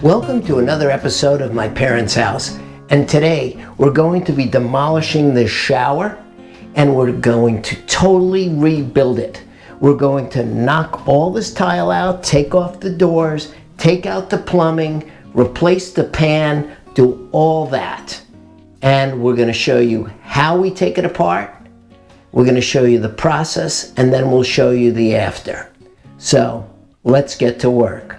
Welcome to another episode of My Parents' House. And today we're going to be demolishing this shower and we're going to totally rebuild it. We're going to knock all this tile out, take off the doors, take out the plumbing, replace the pan, do all that. And we're going to show you how we take it apart. We're going to show you the process and then we'll show you the after. So let's get to work.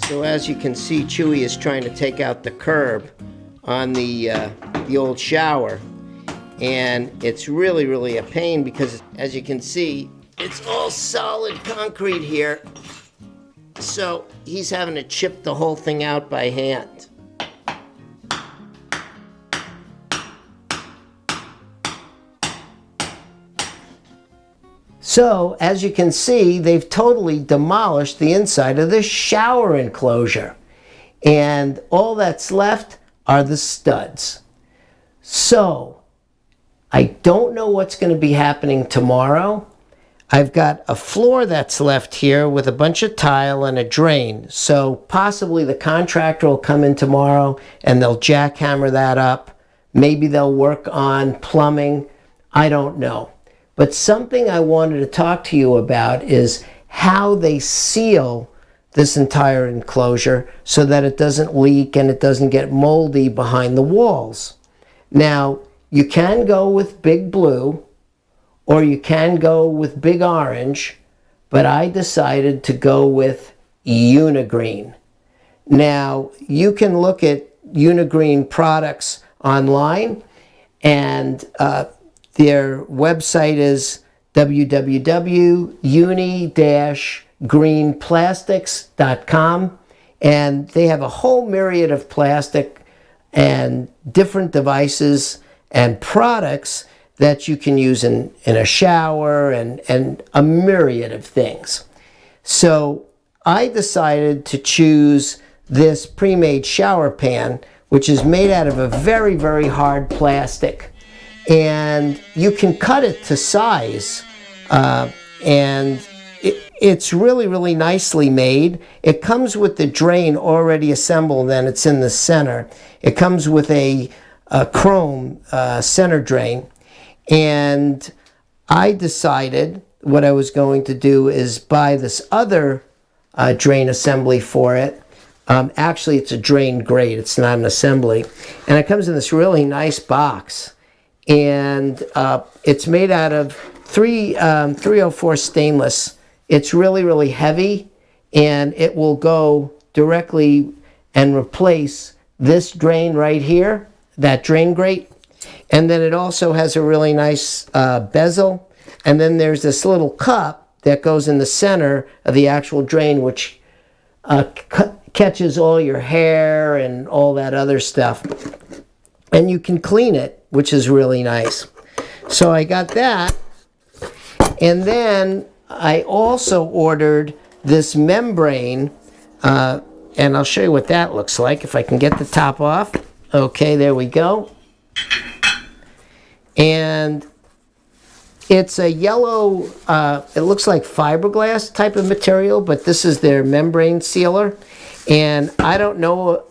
So as you can see, Chewy is trying to take out the curb on the old shower, and it's really a pain because, as you can see, it's all solid concrete here. So he's having to chip the whole thing out by hand. So, as you can see, they've totally demolished the inside of this shower enclosure. And all that's left are the studs. So, I don't know what's going to be happening tomorrow. I've got a floor that's left here with a bunch of tile and a drain. So, possibly the contractor will come in tomorrow and they'll jackhammer that up. Maybe they'll work on plumbing. I don't know. But something I wanted to talk to you about is how they seal this entire enclosure so that it doesn't leak and it doesn't get moldy behind the walls. Now, you can go with Big Blue or you can go with Big Orange, but I decided to go with Unigreen. Now, you can look at Unigreen products online, and their website is www.uni-greenplastics.com, and they have a whole myriad of plastic and different devices and products that you can use in a shower and a myriad of things. So I decided to choose this pre-made shower pan, which is made out of a very hard plastic. And you can cut it to size, and it's really nicely made. It comes with the drain already assembled, and it's in the center. It comes with a chrome center drain, And I decided what I was going to do is buy this other drain assembly for it. Actually, it's a drain grate. It's not an assembly. And it comes in this really nice box. And it's made out of 304 stainless. It's really, really heavy. And it will go directly and replace this drain right here, that drain grate. And then it also has a really nice bezel. And then there's this little cup that goes in the center of the actual drain, which catches all your hair and all that other stuff. And you can clean it, which is really nice. So I got that. And then I also ordered this membrane, and I'll show you what that looks like if I can get the top off. Okay, there we go. And it's a yellow, it looks like fiberglass type of material, but this is their membrane sealer. And I don't know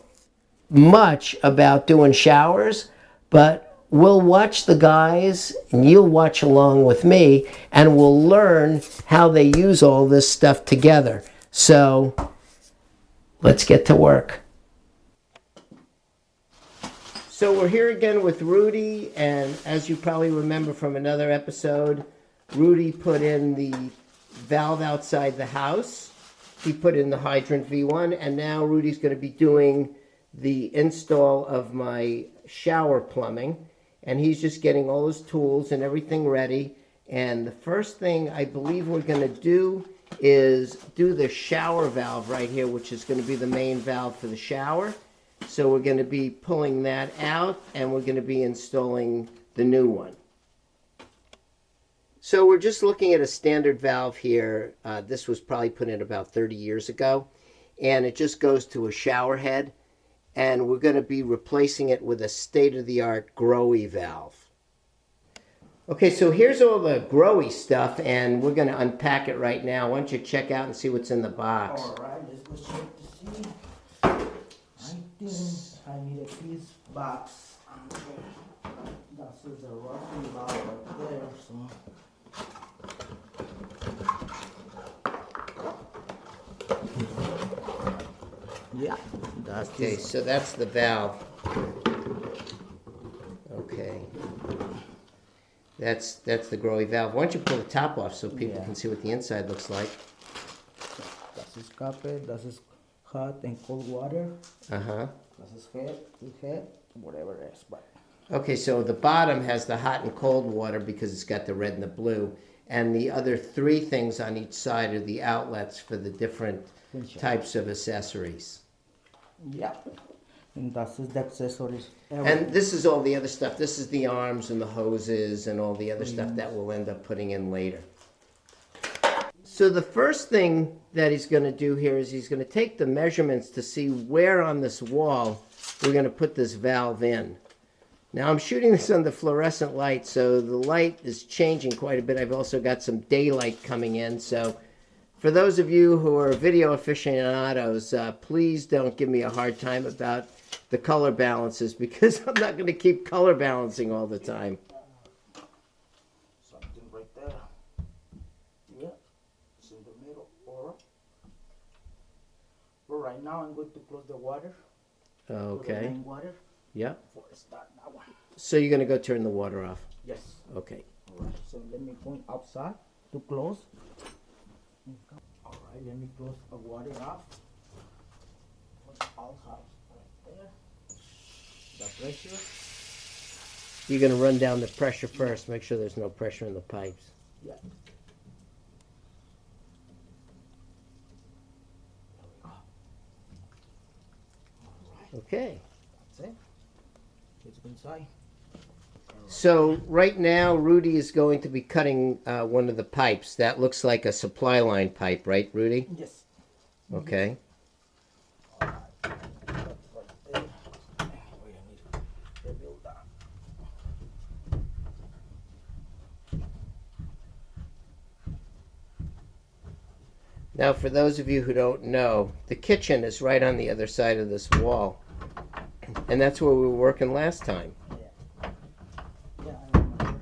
much about doing showers, but we'll watch the guys and you'll watch along with me and we'll learn how they use all this stuff together. So let's get to work. So we're here again with Rudy, and as you probably remember from another episode, Rudy put in the valve outside the house. He put in the hydrant V1, and now Rudy's going to be doing the install of my shower plumbing. And he's just getting all his tools and everything ready. And the first thing I believe we're going to do is do the shower valve right here, which is going to be the main valve for the shower. So we're going to be pulling that out, and we're going to be installing the new one. So we're just looking at a standard valve here. This was probably put in about 30 years ago, and it just goes to a shower head, and we're going to be replacing it with a state-of-the-art Grohe valve. Okay, so here's all the Grohe stuff, and we're going to unpack it right now. Why don't you check out and see what's in the box? All right, let's go check to see. I need a piece box. That's the rocking valve right there. So yeah, that's Okay, so that's the valve. Okay. That's the Grohe valve. Why don't you pull the top off so people can see what the inside looks like? Das ist carpet, das ist hot and cold water. Uh-huh. Das ist head, whatever it is. But Okay, so the bottom has the hot and cold water because it's got the red and the blue. And the other three things on each side are the outlets for the different types of accessories. yeah, and das ist the accessories. And this is all the other stuff. This is the arms and the hoses and all the other stuff that we'll end up putting in later. So the first thing that he's going to do here is he's going to take the measurements to see where on this wall we're going to put this valve in. Now I'm shooting this under fluorescent light, so the light is changing quite a bit. I've also got some daylight coming in, so for those of you who are video aficionados, please don't give me a hard time about the color balances because I'm not going to keep color balancing all the time. Something right there. Yeah, it's in the middle. But right now I'm going to close the water. Okay. The main water. Yep. Before I start that one. So you're going to go turn the water off? Yes. Okay. All right. So let me point outside to close. All right. Let me close the water off. All house right there. The pressure. You're going to run down the pressure first. Make sure there's no pressure in the pipes. Yeah. Okay. That's it. Let's go inside. So right now, Rudy is going to be cutting one of the pipes. That looks like a supply line pipe, right, Rudy? Yes. Okay. Now, for those of you who don't know, the kitchen is right on the other side of this wall. And that's where we were working last time. Yeah, I remember.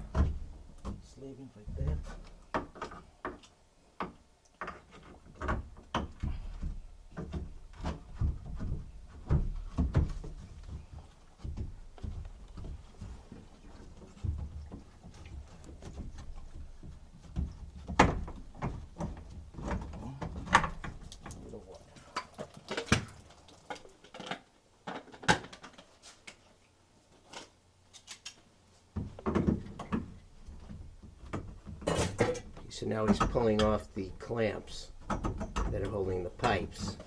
So now he's pulling off the clamps that are holding the pipes.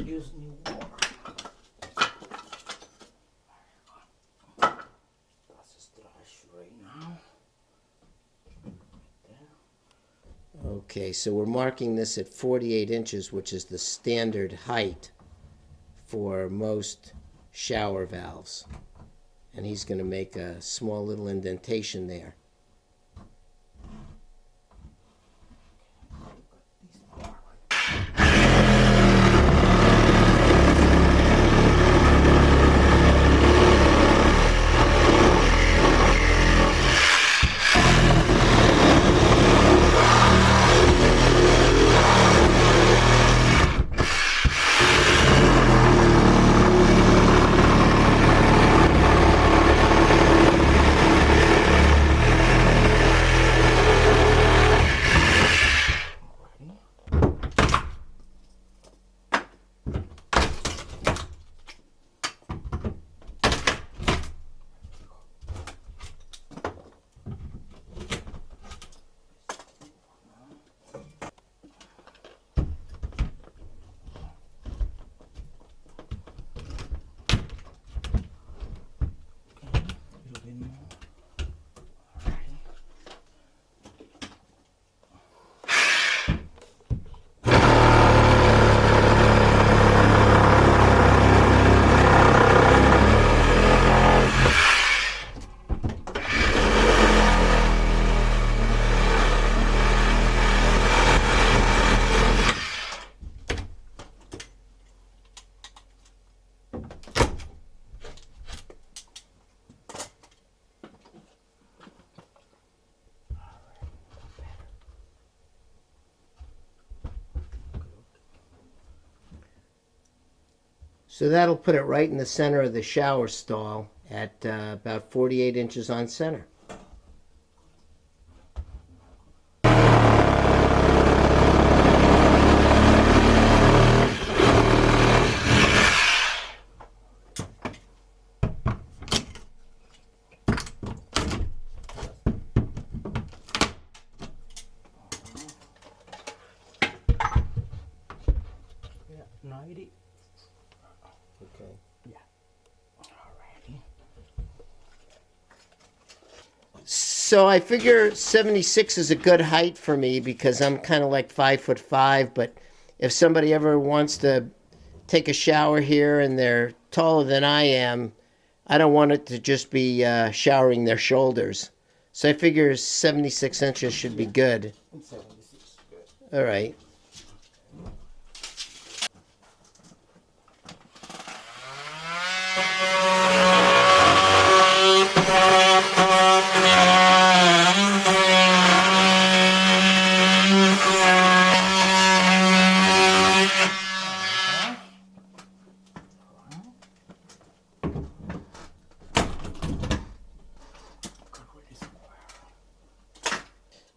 Use new water. That's trash right now. Okay, so we're marking this at 48 inches, which is the standard height for most shower valves. And he's going to make a small little indentation there. So that'll put it right in the center of the shower stall at about 48 inches on center. Yeah, 90. Okay. Yeah. Alrighty. So I figure 76 is a good height for me because I'm kind of like 5'5", but if somebody ever wants to take a shower here and they're taller than I am, I don't want it to just be showering their shoulders. So I figure 76 inches should be good. 76. Good. All right.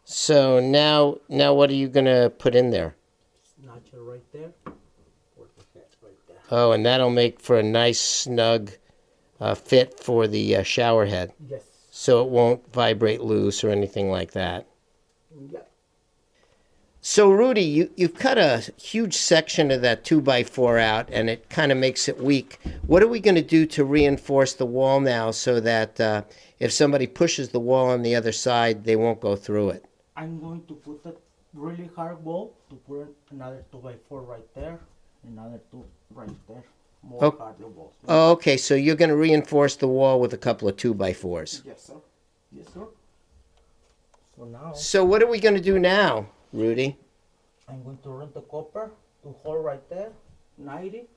So now what are you gonna put in there? Notch it right there. Or the head right there. Oh, and that'll make for a nice snug fit for the shower head, Yes. so it won't vibrate loose or anything like that. Yeah. So Rudy, you've cut a huge section of that 2x4 out, and it kind of makes it weak. What are we going to do to reinforce the wall now so that if somebody pushes the wall on the other side, they won't go through it? I'm going to put really hard wall to put another 2x4 right there, another 2 right there. More Oh. harder walls. Oh, okay, so you're going to reinforce the wall with a couple of 2x4s. Yes, sir. Yes, sir. So now So what are we going to do now, Rudy? I'm going to run the copper to hold right there, 90,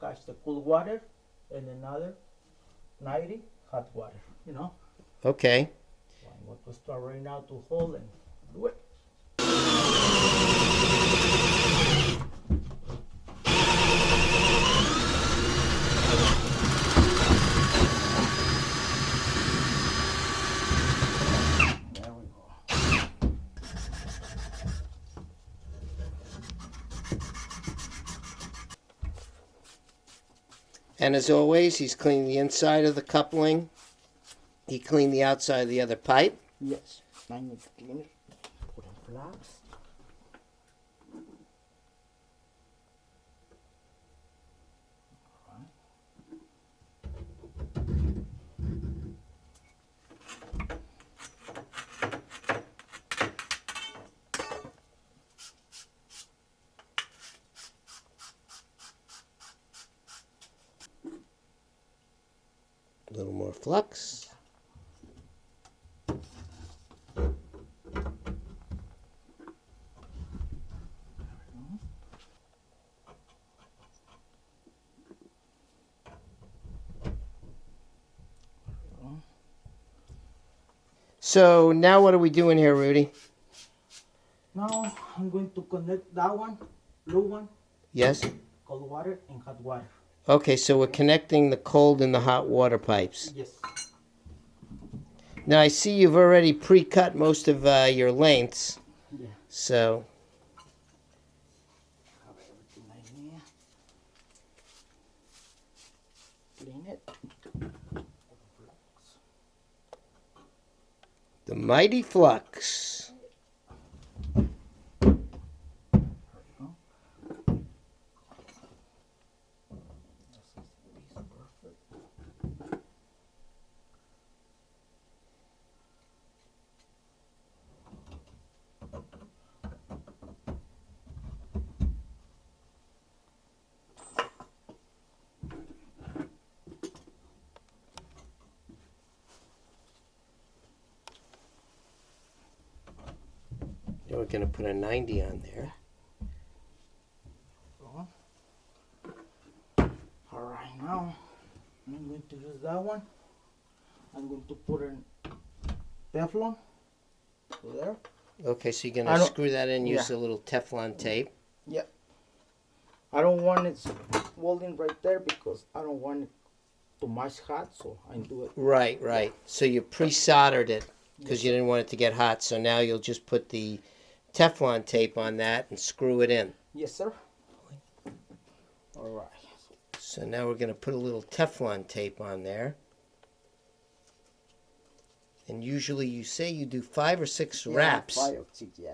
catch the cool water, and another 90 hot water. You know. Okay. So I'm going to start right now to hold and do it. There we go. And as always, he's cleaning the inside of the coupling. He cleaned the outside of the other pipe. Yes. Now I need to clean it. Put in flags. A little more flux. So now what are we doing here, Rudy? Now I'm going to connect that one, blue one, Yes? cold water and hot water. Okay, so we're connecting the cold and the hot water pipes. Yes. Now I see you've already pre-cut most of your lengths. Yeah. So, Have everything I need. Clean it. the mighty flux. We're going to put a 90 on there. Alright, now I'm going to use that one. I'm going to put in Teflon there. Okay, so you're going I to don't- screw that in, use yeah. a little Teflon tape. Yep. I don't want it welding right there because I don't want it too much hot, so I do it. Right, right. So you pre-soldered it because you didn't want it to get hot. So now you'll just put the Teflon tape on that and screw it in. Yes, sir. Alright. So now we're going to put a little Teflon tape on there. And usually you say you do 5 or 6 wraps. 5 or 6, yeah.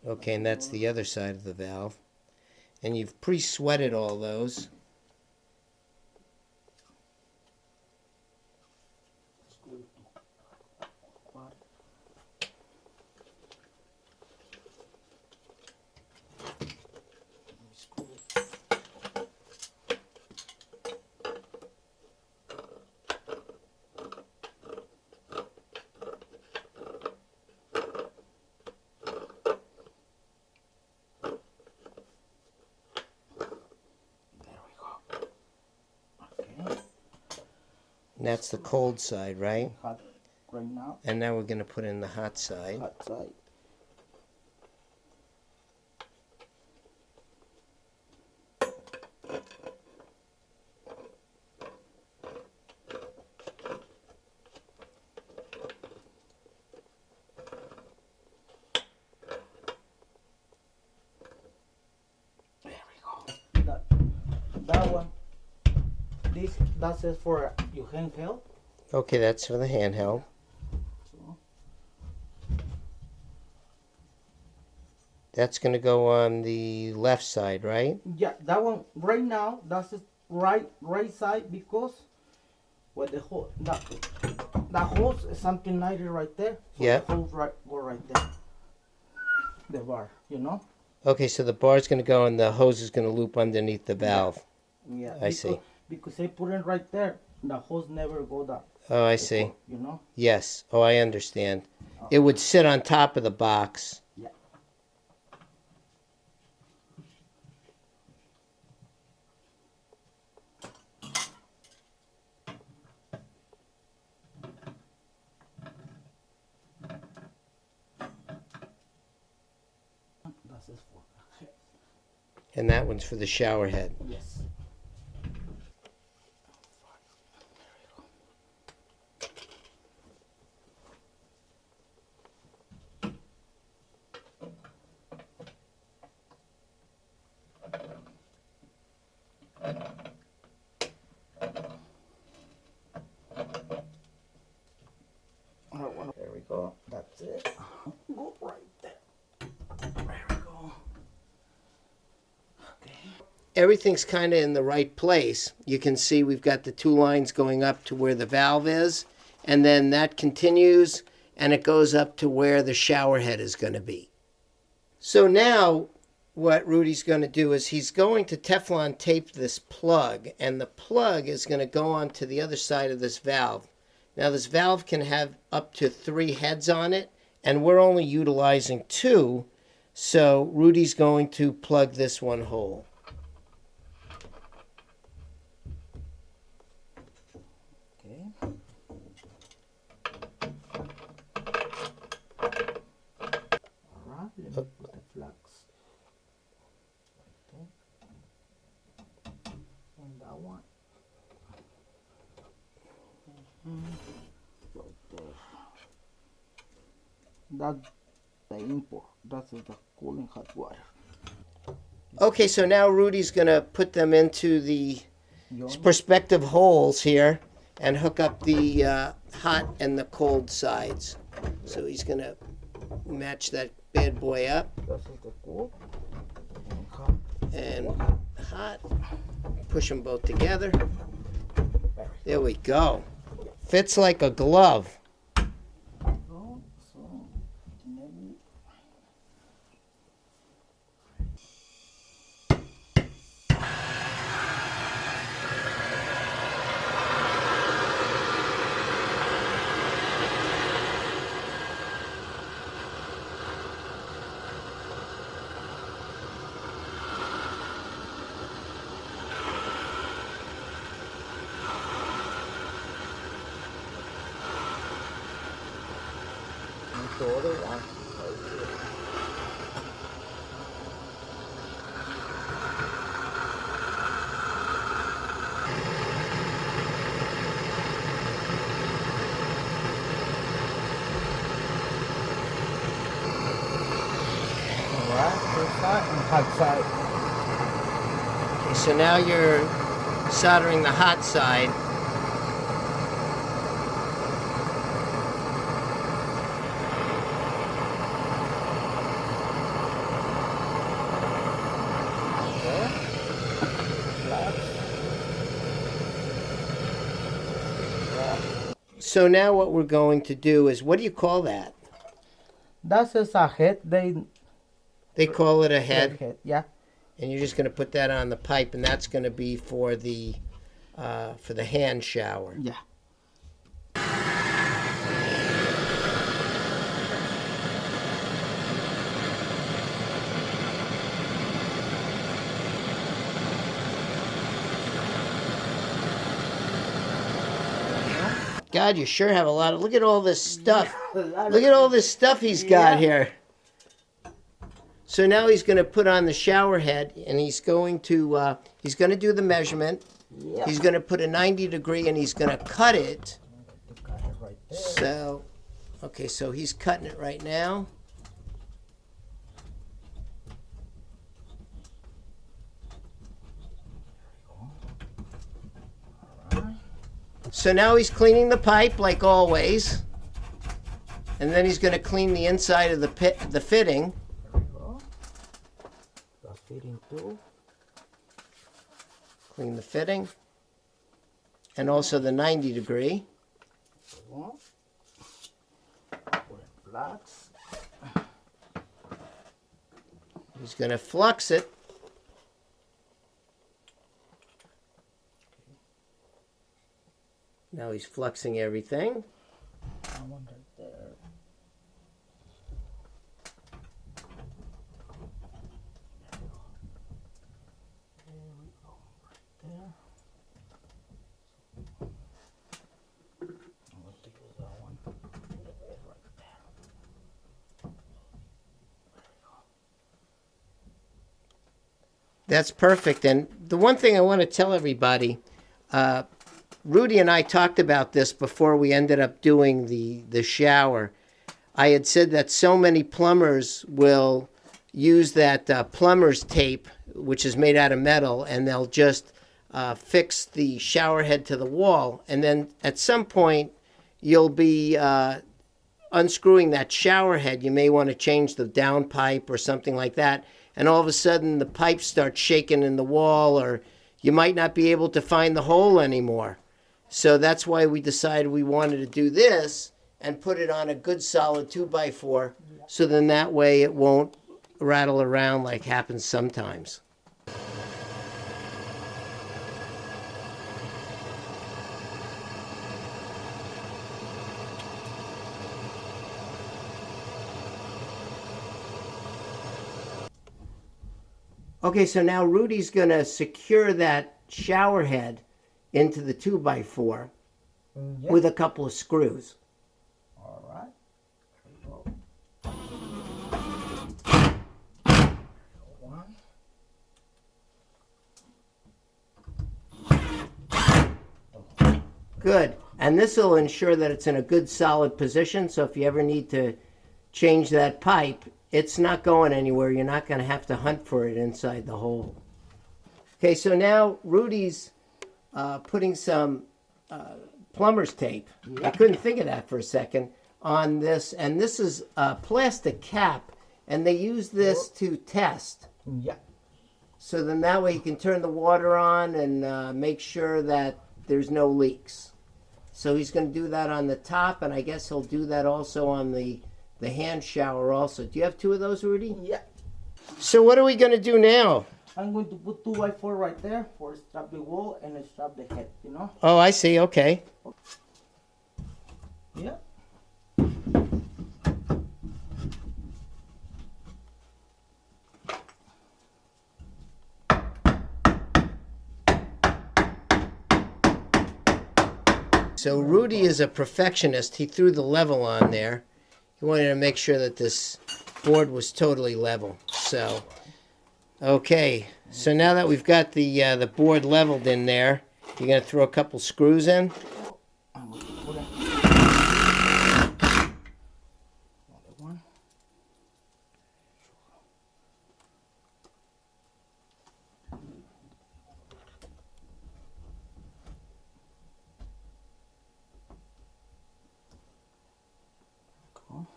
Okay, and that's the other side of the valve. And you've pre-sweated all those. And that's the cold side, right? Hot right now. And now we're going to put in the hot side. Hot side. There we go. That one. That's it for your handheld. Okay, that's for the handheld. So, That's going to go on the left side, right? yeah, that one right now. That's it right side because with the hose, the hose is something 90 right there. So Yeah. the hose go right there. The bar, you know? Okay, so the bar's going to go and the hose is going to loop underneath the valve. Yeah. I see. Because they put it right there, the hose never go down. Oh, I see. You know? Yes. Oh, I understand. It would sit on top of the box. Yeah. That's it for. And that one's for the shower head. Yes. There we go. That's it. Go right there. There we go. Okay. Everything's kind of in the right place. You can see we've got the two lines going up to where the valve is, and then that continues and it goes up to where the shower head is going to be. So now what Rudy's going to do is he's going to Teflon tape this plug, and the plug is going to go onto the other side of this valve. Now this valve can have up to 3 heads on it, and we're only utilizing 2, so Rudy's going to plug this one hole. Okay. Alright, let me put the flags. Okay. And that one. Right there. That's the import. That's the cooling hot water. Okay, so now Rudy's going to put them into the Young. perspective holes here and hook up the hot and the cold sides. So he's going to match that bad boy up. This is the cool. And hot. And hot. Push them both together. There we go. Fits like a glove. Go. So maybe. The other one. Alright, this side and hot side. Okay, so now you're soldering the hot side. So now what we're going to do is, what do you call that? That's just a head. They call it a head, Yeah. and you're just going to put that on the pipe, and that's going to be for the hand shower. Yeah. God, you sure have a lot of. Look at all this stuff. Look at all this stuff he's got here. So now he's going to put on the shower head, and he's going to do the measurement. Yeah. He's going to put a 90-degree, and he's going to cut it. Cut it right there. So, okay, so he's cutting it right now. So now he's cleaning the pipe like always. And then he's going to clean the inside of the fitting. There we go. The fitting too. Clean the fitting. And also the 90 degree. Put it flats. He's going to flux it. Now he's fluxing everything. That one right there. There we go. Right there. I'm going to use that one. Put it right there. That's perfect. And the one thing I want to tell everybody, Rudy and I talked about this before we ended up doing the shower. I had said that so many plumbers will use that plumber's tape, which is made out of metal, and they'll just fix the shower head to the wall. And then at some point, you'll be unscrewing that shower head. You may want to change the downpipe or something like that. And all of a sudden, the pipe starts shaking in the wall, or you might not be able to find the hole anymore. So that's why we decided we wanted to do this and put it on a good solid 2x4, so then that way it won't rattle around like happens sometimes. Okay, so now Rudy's going to secure that shower head into the 2x4 Yeah. with a couple of screws. All right. There we go. One. Good. And this will ensure that it's in a good solid position, so if you ever need to change that pipe, it's not going anywhere. You're not going to have to hunt for it inside the hole. Okay, so now Rudy's putting some plumber's tape. I couldn't think of that for a second on this. And this is a plastic cap, and they use this to test. Yeah. So then that way you can turn the water on and make sure that there's no leaks. So he's going to do that on the top, and I guess he'll do that also on the hand shower also. Do you have two of those, Rudy? Yeah. So what are we going to do now? I'm going to put 2x4 right there for strap the wall and strap the head, you know? Oh, I see. Okay. Yeah. So Rudy is a perfectionist. He threw the level on there. He wanted to make sure that this board was totally level. So, okay. So now that we've got the board leveled in there, you're going to throw a couple screws in. I'm going to put it. Another one. Go.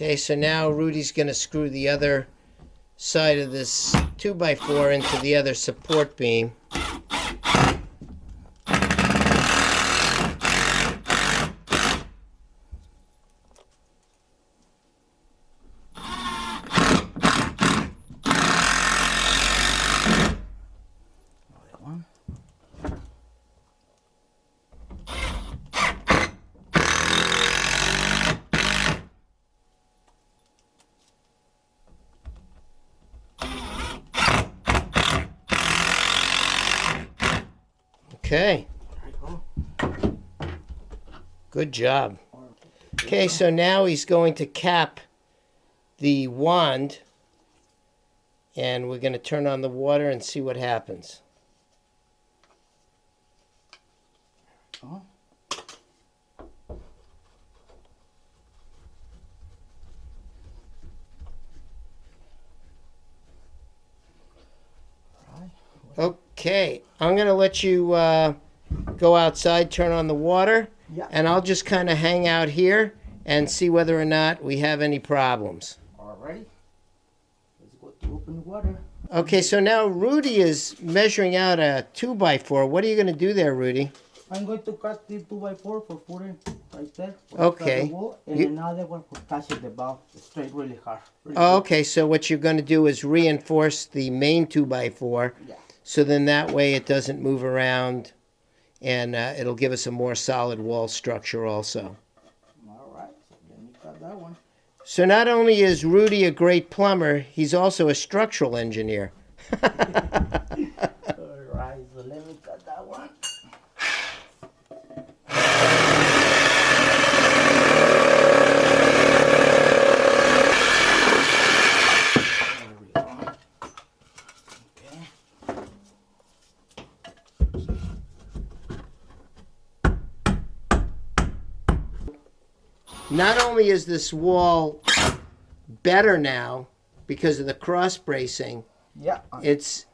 Okay, so now Rudy's going to screw the other side of this 2x4 into the other support beam. One. Okay. Good job. Okay, so now he's going to cap the wand, and we're going to turn on the water and see what happens. Oh. Okay, I'm going to let you go outside, turn on the water, Yeah. and I'll just kind of hang out here and see whether or not we have any problems. Alrighty. Let's go to open water. Okay, so now Rudy is measuring out a 2x4. What are you going to do there, Rudy? I'm going to cut the 2x4 for putting right there. Okay. The wall, and another one for touching the valve straight really hard. Really Oh, good. okay, so what you're going to do is reinforce the main 2x4. Yeah. So then that way it doesn't move around, and it'll give us a more solid wall structure also. Alright, so let me cut that one. So not only is Rudy a great plumber, he's also a structural engineer. Alright, so let me cut that one. There we go. Okay. Not only is this wall better now because of the cross bracing, Yeah. it's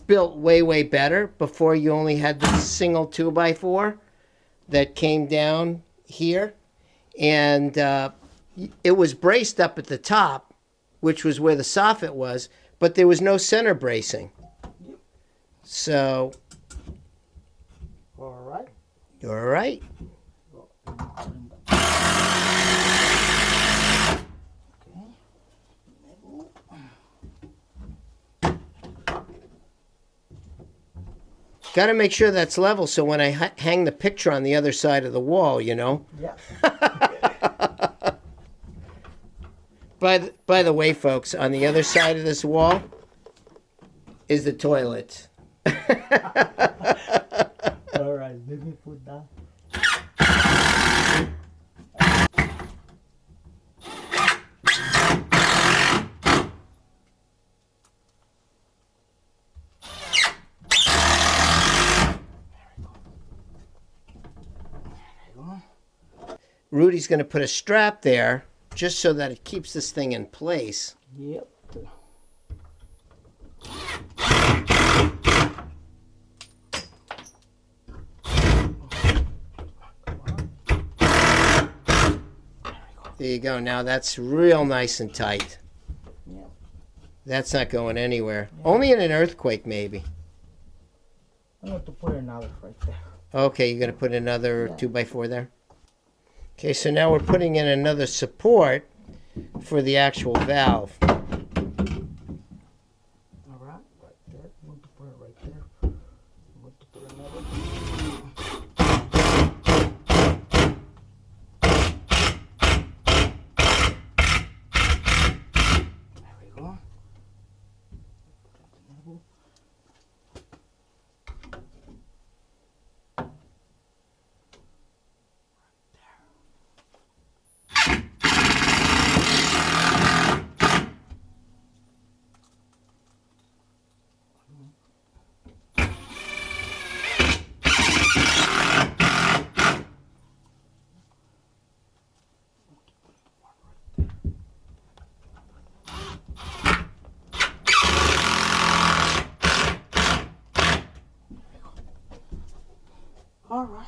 built way better. Before you only had the single 2x4 that came down here, and it was braced up at the top, which was where the soffit was, but there was no center bracing. Yep. So, Alright. all right. Got to make sure that's level so when I hang the picture on the other side of the wall, you know. Yeah. By the way, folks, on the other side of this wall is the toilet. Alright, let me put that. Rudy's going to put a strap there just so that it keeps this thing in place. Yep. There you go. Now that's real nice and tight. Yep. That's not going anywhere. Only in an earthquake, maybe. I'm going to put another right there. Okay, you're going to put another Yeah. 2x4 there? Okay, so now we're putting in another support for the actual valve. Alright, right there. I'm going to put it right there. I'm going to put another. There we go. Alright.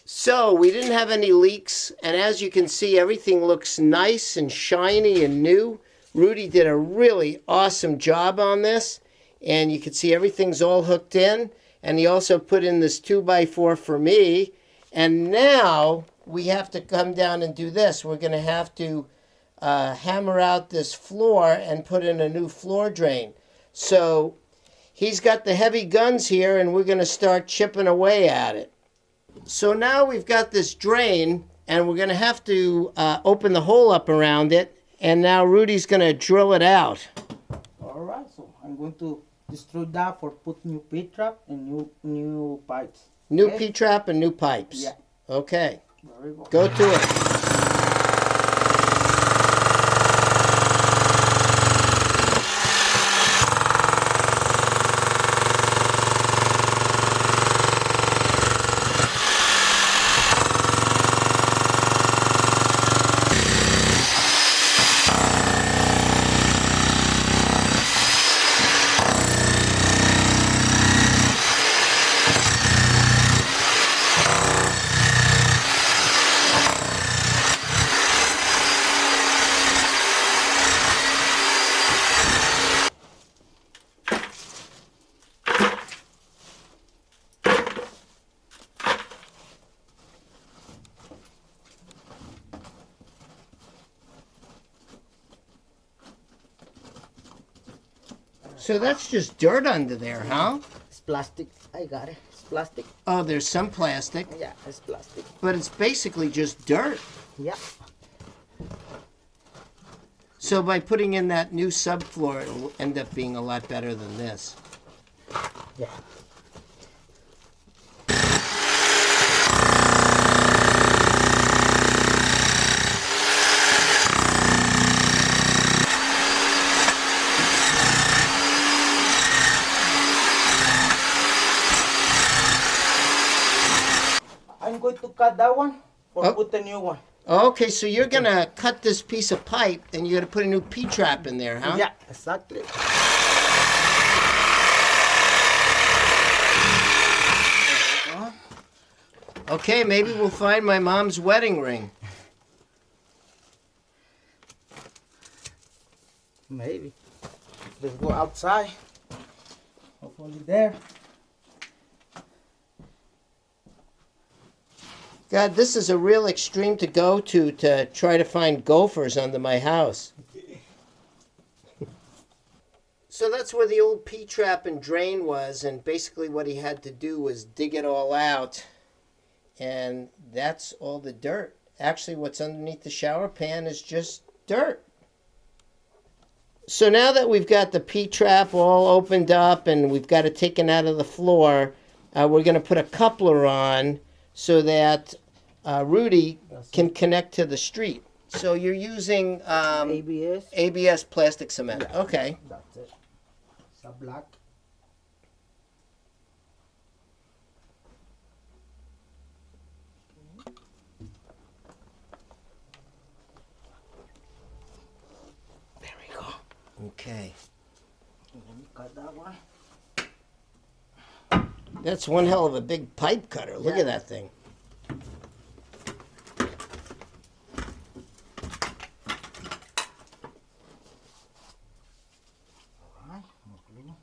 So we didn't have any leaks, and as you can see, everything looks nice and shiny and new. Rudy did a really awesome job on this, and you can see everything's all hooked in, and he also put in this 2x4 for me. And now we have to come down and do this. We're going to have to hammer out this floor and put in a new floor drain. So he's got the heavy guns here, and we're going to start chipping away at it. So now we've got this drain, and we're going to have to open the hole up around it, and now Rudy's going to drill it out. Alright, so I'm going to destroy that for put new P-trap and new pipes. New Okay. P-trap and new pipes. Yeah. Okay, There we go. go to it. So that's just dirt under there, huh? It's plastic. I got it. It's plastic. Oh, there's some plastic, Yeah, it's plastic. but it's basically just dirt. Yeah. So by putting in that new subfloor, it'll end up being a lot better than this. Yeah. I'm going to cut that one or Oh. put the new one. Okay, so you're gonna cut this piece of pipe and you're gonna put a new P-trap in there, huh? Yeah, exactly. Okay, maybe we'll find my mom's wedding ring. Maybe. Let's go outside. Hopefully there. God, this is a real extreme to go to try to find gophers under my house. So that's where the old P-trap and drain was, and basically what he had to do was dig it all out. And that's all the dirt. Actually, what's underneath the shower pan is just dirt. So now that we've got the P-trap all opened up and we've got it taken out of the floor, we're going to put a coupler on so that Rudy can connect to the street. So you're using ABS. ABS plastic cement. Okay. That's it. It's a black. There we go. Okay. Let me cut that one. That's one hell of a big pipe cutter. Look Yeah. at that thing. Alright, more glue.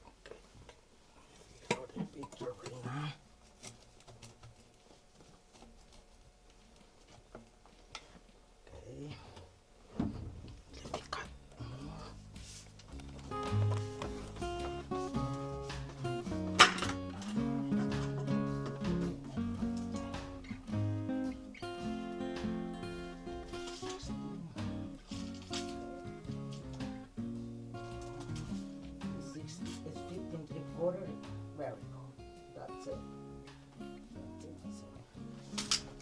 Okay. Got a picture right now. Okay. Let me cut. It's 15 3/4. Very good. That's it. That's it. That's it.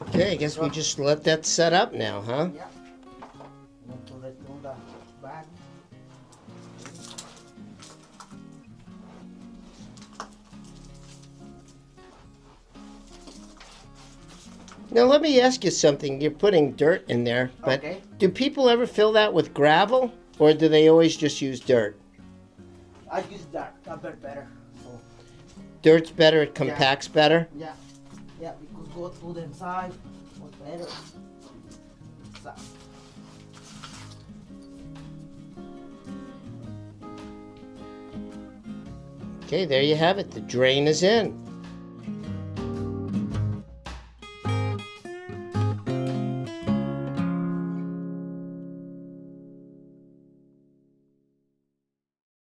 Okay, I guess we just let that set up now, huh? Yeah. Need to return the bag. Now let me ask you something. You're putting dirt in there, but Okay. do people ever fill that with gravel, or do they always just use dirt? I use that. A bit better. So Dirt's better, it compacts better. yeah, yeah. Because go to the inside was better. So. Okay, there you have it. The drain is in.